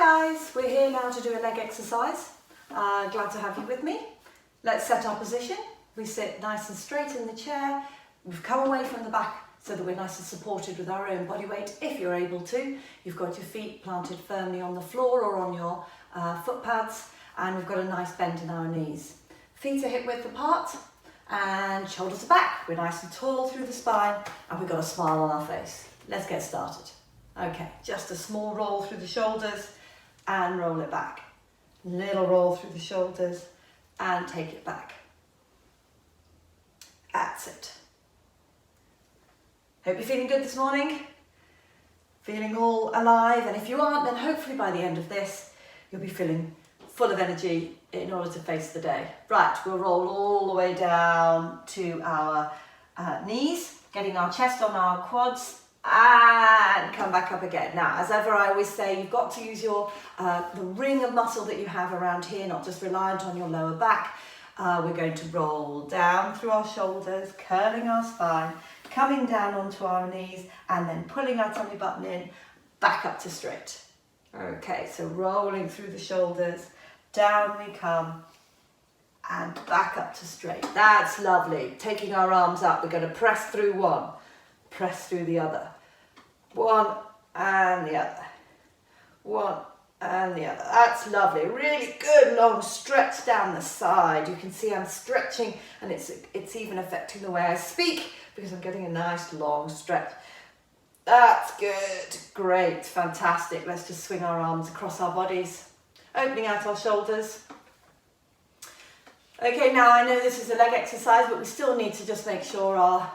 guys, we're here now to do a leg exercise. Glad to have you with me. Let's set our position. We sit nice and straight in the chair. We've come away from the back so that we're nice and supported with our own body weight if you're able to. You've got your feet planted firmly on the floor or on your foot pads, and we've got a nice bend in our knees. Feet are hip width apart and shoulders are back. We're nice and tall through the spine and we've got a smile on our face. Let's get started. Okay, just a small roll through the shoulders and roll it back. Little roll through the shoulders and take it back. That's it. Hope you're feeling good this morning. Feeling all alive, and if you aren't, then hopefully by the end of this, you'll be feeling full of energy in order to face the day. Right, we'll roll all the way down to our knees, getting our chest on our quads, and come back up again. Now, as ever, I always say you've got to use your the ring of muscle that you have around here, not just reliant on your lower back. We're going to roll down through our shoulders, curling our spine, coming down onto our knees, and then pulling our tummy button in, back up to straight. Okay, so rolling through the shoulders, down we come, and back up to straight. That's lovely. Taking our arms up, we're going to press through one, press through the other. One and the other. One and the other. That's lovely. Really good long stretch down the side. You can see I'm stretching, and it's even affecting the way I speak because I'm getting a nice long stretch. That's good. Great. Fantastic. Let's just swing our arms across our bodies, opening out our shoulders. Okay, now I know this is a leg exercise, but we still need to just make sure our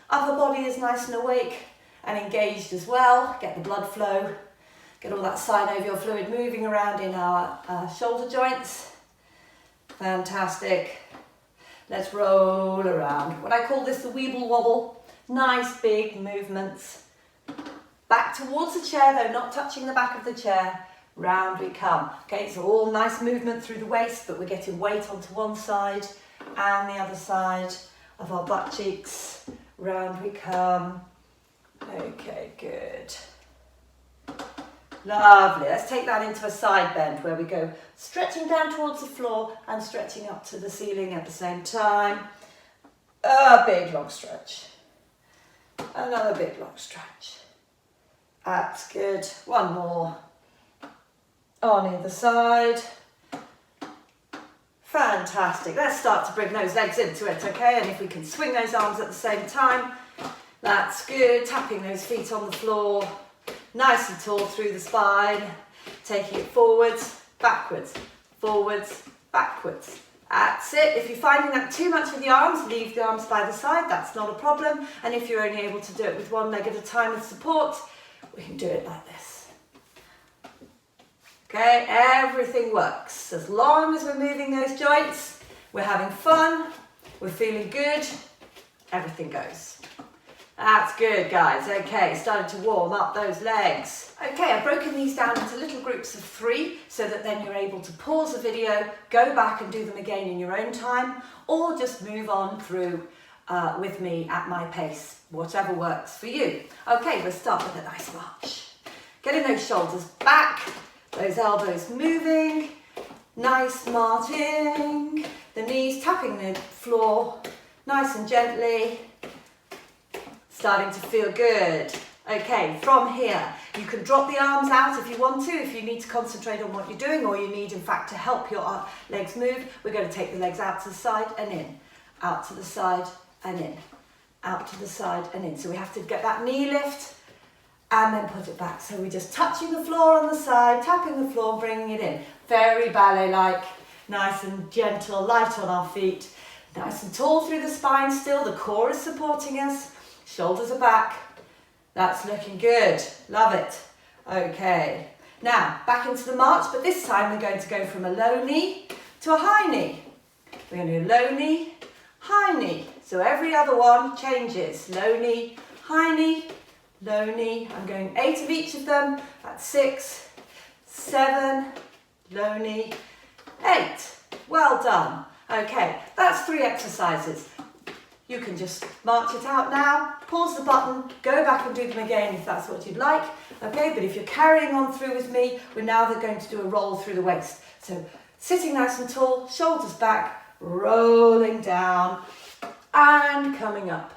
upper body is nice and awake and engaged as well. Get the blood flow, get all that synovial fluid moving around in our shoulder joints. Fantastic. Let's roll around. What I call this the Weeble Wobble. Nice big movements. Back towards the chair though, not touching the back of the chair. Round we come. Okay, so all nice movement through the waist, but we're getting weight onto one side and the other side of our butt cheeks. Round we come. Okay, good. Lovely. Let's take that into a side bend where we go stretching down towards the floor and stretching up to the ceiling at the same time. A big long stretch. Another big long stretch. That's good. One more. On either side. Fantastic. Let's start to bring those legs into it, okay? And if we can swing those arms at the same time, that's good. Tapping those feet on the floor. Nice and tall through the spine. Taking it forwards, backwards, forwards, backwards. That's it. If you're finding that too much with the arms, leave the arms by the side. That's not a problem. And if you're only able to do it with one leg at a time with support, we can do it like this. Okay, everything works. As long as we're moving those joints, we're having fun, we're feeling good, everything goes. That's good, guys. Okay, starting to warm up those legs. Okay, I've broken these down into little groups of 3 so that then you're able to pause the video, go back and do them again in your own time, or just move on through with me at my pace, whatever works for you. Okay, we'll start with a nice march. Getting those shoulders back, those elbows moving, nice marching, the knees tapping the floor, nice and gently. Starting to feel good. Okay, from here, you can drop the arms out if you want to, if you need to concentrate on what you're doing, or you need, in fact, to help your legs move. We're going to take the legs out to the side and in, out to the side and in, out to the side and in. So we have to get that knee lift and then put it back. So we're just touching the floor on the side, tapping the floor, bringing it in. Very ballet-like, nice and gentle, light on our feet, nice and tall through the spine still. The core is supporting us. Shoulders are back. That's looking good. Love it. Okay. Now, back into the march, but this time we're going to go from a low knee to a high knee. We're going to do low knee, high knee. So every other one changes. Low knee, high knee, low knee. I'm going 8 of each of them. That's 6, 7, low knee, 8. Well done. Okay, that's 3 exercises. You can just march it out now, pause the button, go back and do them again if that's what you'd like. Okay, but if you're carrying on through with me, we're now going to do a roll through the waist. So sitting nice and tall, shoulders back, rolling down and coming up.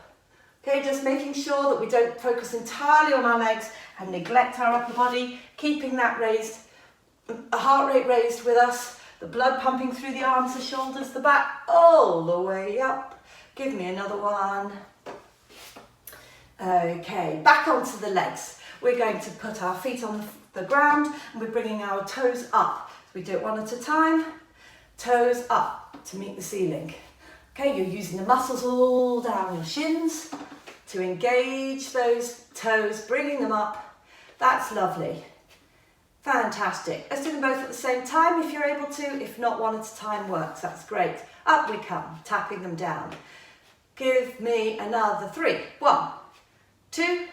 Okay, just making sure that we don't focus entirely on our legs and neglect our upper body, keeping that raised, a heart rate raised with us, the blood pumping through the arms, the shoulders, the back, all the way up. Give me another one. Okay, back onto the legs. We're going to put our feet on the ground and we're bringing our toes up. We do it one at a time. Toes up to meet the ceiling. Okay, you're using the muscles all down your shins to engage those toes, bringing them up. That's lovely. Fantastic. Let's do them both at the same time if you're able to. If not, one at a time works. That's great. Up we come, tapping them down. Give me another 3. 1, 2,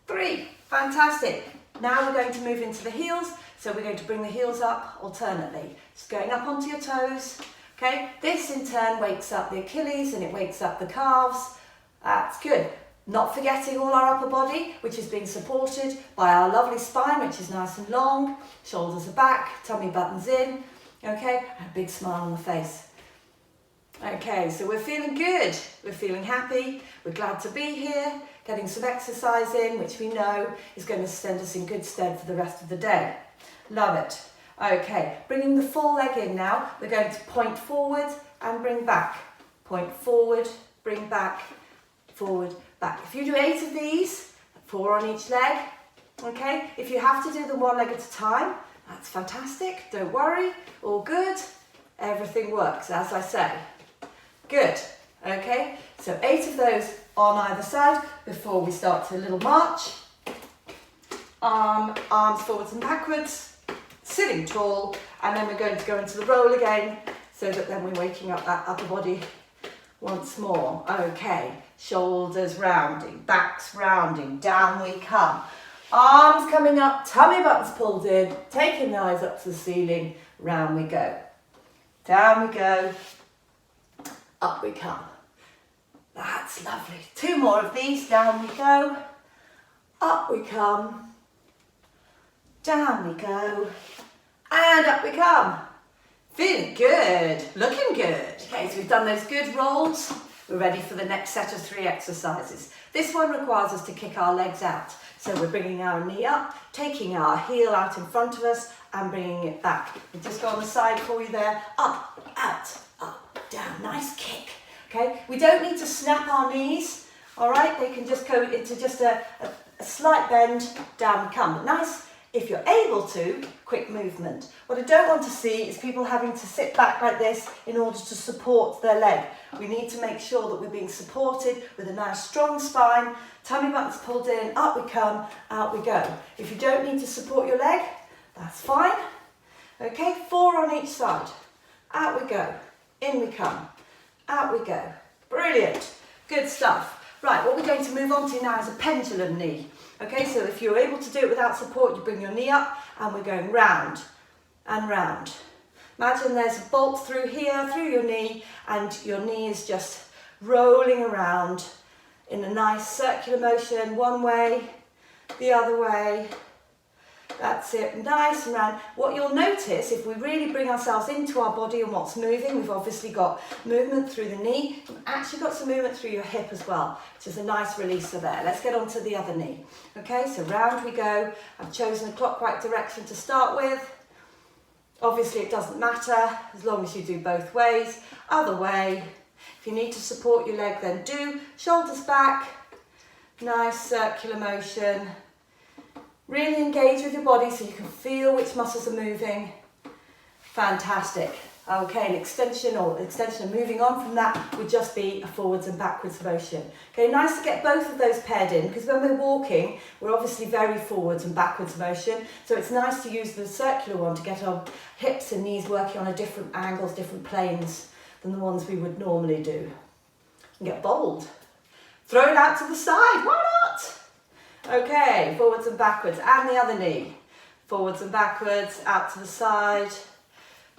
3. Fantastic. Now we're going to move into the heels. So we're going to bring the heels up alternately. Just going up onto your toes. Okay, this in turn wakes up the Achilles and it wakes up the calves. That's good. Not forgetting all our upper body, which is being supported by our lovely spine, which is nice and long. Shoulders are back, tummy buttons in. Okay, and a big smile on the face. Okay, so we're feeling good, we're feeling happy, we're glad to be here, getting some exercise in, which we know is going to stand us in good stead for the rest of the day. Love it. Okay, bringing the full leg in now, we're going to point forward and bring back. Point forward, bring back, forward, back. If you do 8 of these, 4 on each leg, okay? If you have to do them one leg at a time, that's fantastic, don't worry, all good, everything works, as I say. Good, okay, so 8 of those on either side before we start to a little march. Arms forwards and backwards, sitting tall, and then we're going to go into the roll again so that then we're waking up that upper body once more. Okay, shoulders rounding, backs rounding, down we come. Arms coming up, tummy buttons pulled in, taking the eyes up to the ceiling, round we go. Down we go. Up we come. That's lovely. 2 more of these. Down we go. Up we come. Down we go. And up we come. Feeling good. Looking good. Okay, so we've done those good rolls. We're ready for the next set of 3 exercises. This one requires us to kick our legs out. So we're bringing our knee up, taking our heel out in front of us and bringing it back. We'll just go on the side for you there. Up, out, up, down. Nice kick. Okay, we don't need to snap our knees. All right, they can just go into just a slight bend, down we come. But nice, if you're able to, quick movement. What I don't want to see is people having to sit back like this in order to support their leg. We need to make sure that we're being supported with a nice strong spine, tummy buttons pulled in, up we come, out we go. If you don't need to support your leg, that's fine. Okay, 4 on each side. Out we go, in we come, out we go. Brilliant, good stuff. Right, what we're going to move on to now is a pendulum knee. Okay, so if you're able to do it without support, you bring your knee up and we're going round and round. Imagine there's a bolt through here, through your knee, and your knee is just rolling around in a nice circular motion, one way, the other way. That's it, nice and round. What you'll notice, if we really bring ourselves into our body and what's moving, we've obviously got movement through the knee. We've actually got some movement through your hip as well, which is a nice releaser there. Let's get on to the other knee. Okay, so round we go. I've chosen a clockwise direction to start with. Obviously it doesn't matter, as long as you do both ways. Other way. If you need to support your leg, then do. Shoulders back. Nice circular motion. Really engage with your body so you can feel which muscles are moving. Fantastic. Okay, an extension and moving on from that would just be a forwards and backwards motion. Okay, nice to get both of those paired in because when we're walking, we're obviously very forwards and backwards motion. So it's nice to use the circular one to get our hips and knees working on a different angles, different planes than the ones we would normally do. And get bold. Throw it out to the side, why not? Okay, forwards and backwards, and the other knee. Forwards and backwards, out to the side.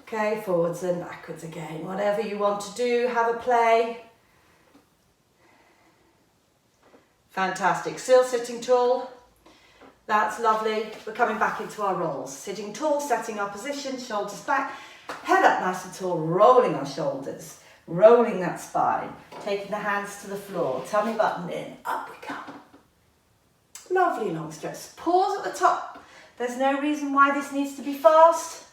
Okay, forwards and backwards again. Whatever you want to do, have a play. Fantastic. Still sitting tall. That's lovely. We're coming back into our rolls. Sitting tall, setting our position, shoulders back, head up nice and tall, rolling our shoulders, rolling that spine, taking the hands to the floor, tummy button in, up we come. Lovely long stretch. Pause at the top. There's no reason why this needs to be fast.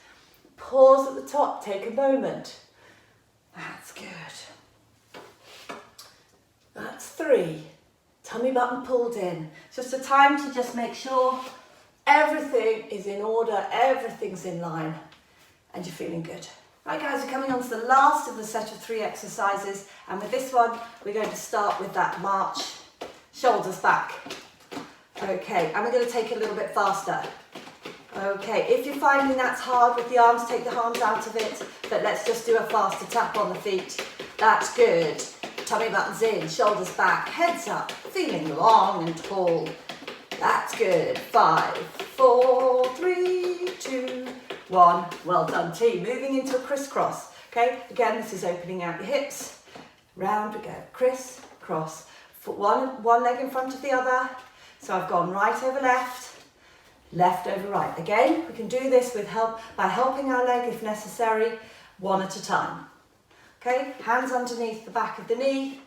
Pause at the top, take a moment. That's good. That's 3. Tummy button pulled in. Just a time to just make sure everything is in order, everything's in line, and you're feeling good. Right guys, we're coming on to the last of the set of 3 exercises, and with this one, we're going to start with that march, shoulders back. Okay, and we're going to take it a little bit faster. Okay, if you're finding that's hard with the arms, take the arms out of it, but let's just do a faster tap on the feet. That's good. Tummy buttons in, shoulders back, heads up, feeling long and tall. That's good. 5, 4, 3, 2, 1. Well done, team. Moving into a crisscross. Okay, again, this is opening out your hips. Round we go. Criss, cross. One leg in front of the other. So I've gone right over left, left over right. Again, we can do this with by helping our leg if necessary, one at a time. Okay, hands underneath the back of the knee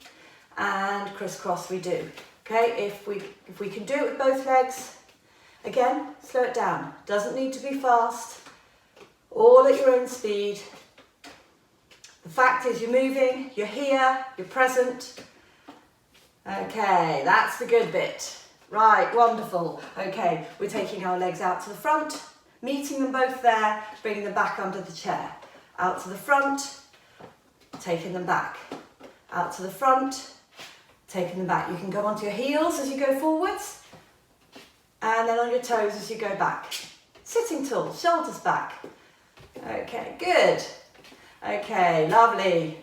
and crisscross we do. Okay, if we can do it with both legs, again, slow it down. Doesn't need to be fast, all at your own speed. The fact is you're moving, you're here, you're present. Okay, that's the good bit. Right, wonderful. Okay, we're taking our legs out to the front, meeting them both there, bringing them back under the chair. Out to the front, taking them back. Out to the front, taking them back. You can go onto your heels as you go forwards, and then on your toes as you go back. Sitting tall, shoulders back. Okay, good. Okay, lovely.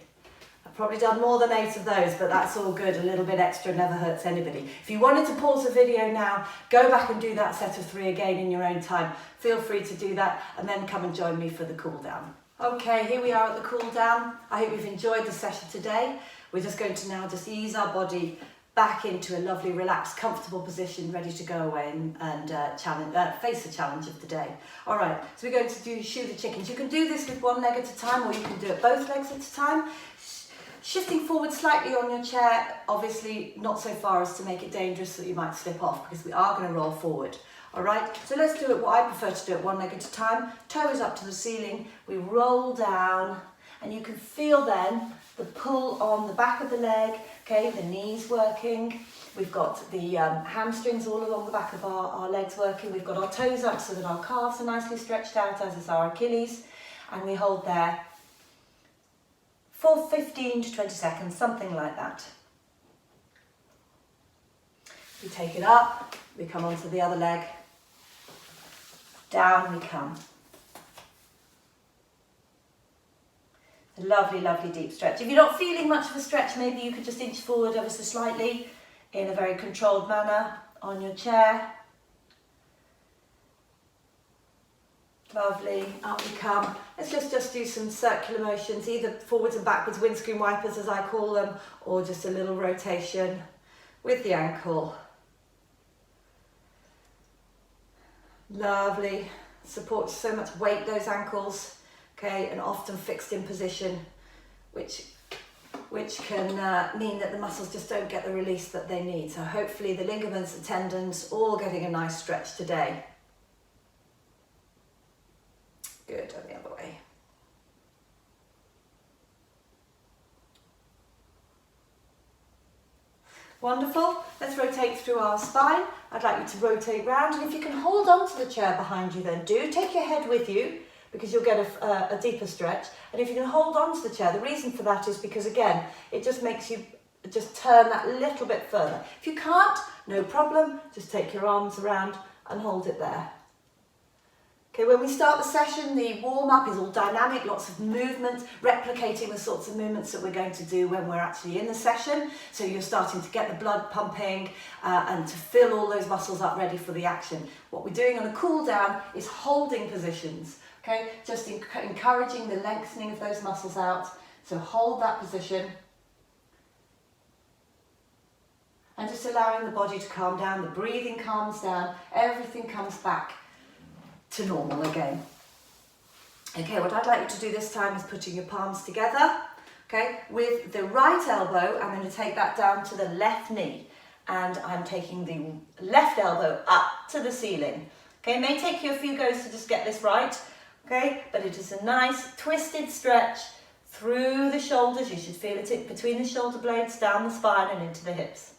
I've probably done more than 8 of those, but that's all good. A little bit extra never hurts anybody. If you wanted to pause the video now, go back and do that set of 3 again in your own time. Feel free to do that and then come and join me for the cool down. Okay, here we are at the cool down. I hope you've enjoyed the session today. We're just going to now just ease our body back into a lovely, relaxed, comfortable position, ready to go away and face the challenge of the day. All right, so we're going to do shoe the chickens. You can do this with one leg at a time, or you can do it both legs at a time. Shifting forward slightly on your chair, obviously not so far as to make it dangerous that you might slip off, because we are going to roll forward. All right, so let's do it what I prefer to do it, one leg at a time. Toes up to the ceiling, we roll down, and you can feel then the pull on the back of the leg, okay, the knees working. We've got the hamstrings all along the back of our legs working. We've got our toes up so that our calves are nicely stretched out, as is our Achilles, and we hold there for 15 to 20 seconds, something like that. We take it up, we come onto the other leg, down we come. A lovely, lovely deep stretch. If you're not feeling much of a stretch, maybe you could just inch forward ever so slightly in a very controlled manner on your chair. Lovely, up we come. Let's just do some circular motions, either forwards and backwards, windscreen wipers as I call them, or just a little rotation with the ankle. Lovely, supports so much weight, those ankles. Okay, and often fixed in position, which can mean that the muscles just don't get the release that they need. So hopefully the ligaments, the tendons, all getting a nice stretch today. Good, and the other way. Wonderful. Let's rotate through our spine. I'd like you to rotate round, and if you can hold on to the chair behind you, then do. Take your head with you, because you'll get a deeper stretch. And if you can hold on to the chair, the reason for that is because, again, it just makes you just turn that little bit further. If you can't, no problem, just take your arms around and hold it there. Okay, when we start the session, the warm-up is all dynamic, lots of movement, replicating the sorts of movements that we're going to do when we're actually in the session. So you're starting to get the blood pumping and to fill all those muscles up ready for the action. What we're doing on a cool down is holding positions. Okay, just encouraging the lengthening of those muscles out. So hold that position. and just allowing the body to calm down, the breathing calms down, everything comes back to normal again. Okay, what I'd like you to do this time is putting your palms together, okay, with the right elbow. I'm going to take that down to the left knee, and I'm taking the left elbow up to the ceiling. Okay, it may take you a few goes to just get this right, okay, but it is a nice twisted stretch through the shoulders. You should feel it between the shoulder blades, down the spine and into the hips.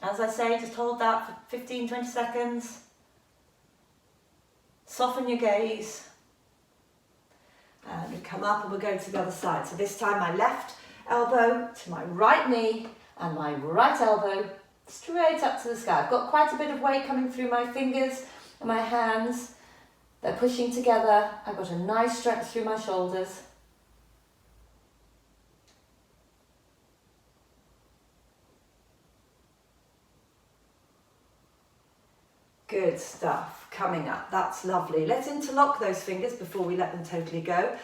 As I say, just hold that for 15-20 seconds. Soften your gaze. And we come up and we'll go to the other side. So this time my left elbow to my right knee and my right elbow straight up to the sky. I've got quite a bit of weight coming through my fingers and my hands. They're pushing together. I've got a nice stretch through my shoulders. Good stuff. Coming up. That's lovely. Let's interlock those fingers before we let them totally go.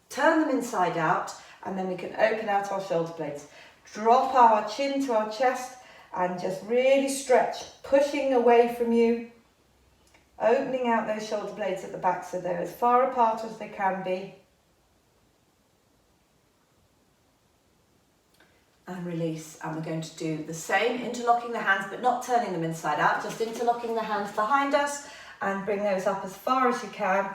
Turn them inside out, and then we can open out our shoulder blades. Drop our chin to our chest and just really stretch, pushing away from you, opening out those shoulder blades at the back so they're as far apart as they can be. And release. And we're going to do the same, interlocking the hands but not turning them inside out, just interlocking the hands behind us and bring those up as far as you can.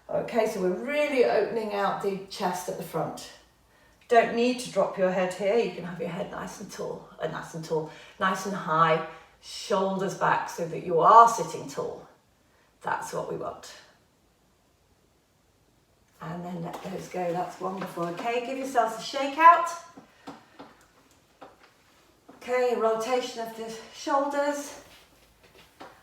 Okay, so we're really opening out the chest at the front. Don't need to drop your head here. You can have your head nice and tall, nice and high, shoulders back so that you are sitting tall. That's what we want. And then let those go. That's wonderful. Okay, give yourselves a shake out. Okay, rotation of the shoulders.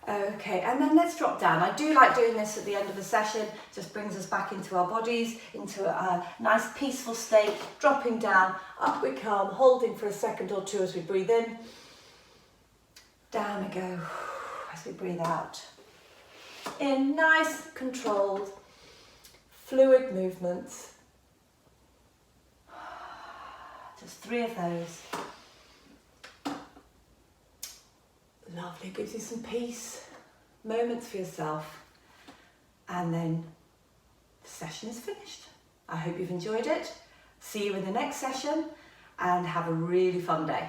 Okay, and then let's drop down. I do like doing this at the end of the session. Just brings us back into our bodies, into a nice peaceful state. Dropping down, up we come, holding for a second or two as we breathe in. Down we go as we breathe out. In nice, controlled, fluid movements. Just 3 of those. Lovely, gives you some peace, moments for yourself, and then the session is finished. I hope you've enjoyed it. See you in the next session and have a really fun day.